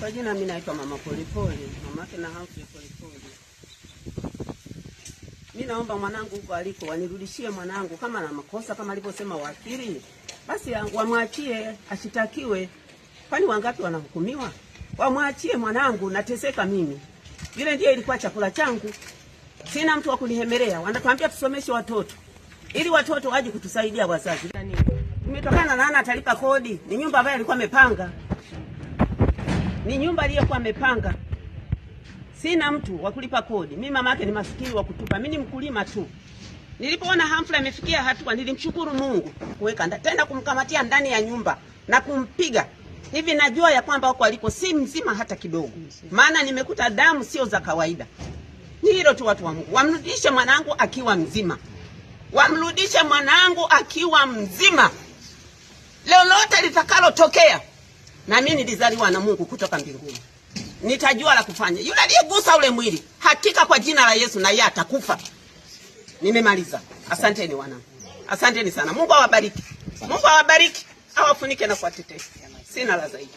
Kwa jina mimi naitwa Mama Polepole, mamake na Humphrey Polepole. Mimi naomba mwanangu huko aliko wanirudishie mwanangu, kama na makosa kama alivyosema wakili, basi wamwachie ashitakiwe. Kwani wangapi wanahukumiwa? Wamwachie mwanangu, nateseka mimi. Vile ndiye ilikuwa chakula changu. Sina mtu wa kunihemelea. Wanatuambia tusomeshe watoto ili watoto waje kutusaidia wazazi. Imetokana na ana atalipa kodi. Ni nyumba ambayo alikuwa amepanga. Ni nyumba aliyokuwa amepanga. Sina mtu wa kulipa kodi. Mimi mama yake ni maskini wa kutupa. Mimi ni mkulima tu. Nilipoona Humphrey amefikia hatua, nilimshukuru Mungu kuweka tena kumkamatia ndani ya nyumba na kumpiga. Hivi najua ya kwamba huko aliko si mzima hata kidogo. Maana nimekuta damu sio za kawaida. Ni hilo tu watu wa Mungu. Wamrudishe mwanangu akiwa mzima. Wamrudishe mwanangu akiwa mzima. Lolote litakalotokea, na mimi nilizaliwa na Mungu kutoka mbinguni, nitajua la kufanya. Yule aliyegusa ule mwili, hakika kwa jina la Yesu na yeye atakufa. Nimemaliza. Asanteni wanangu. Asanteni sana. Mungu awabariki. Mungu awabariki. Awafunike na kuwatetea. Sina la zaidi.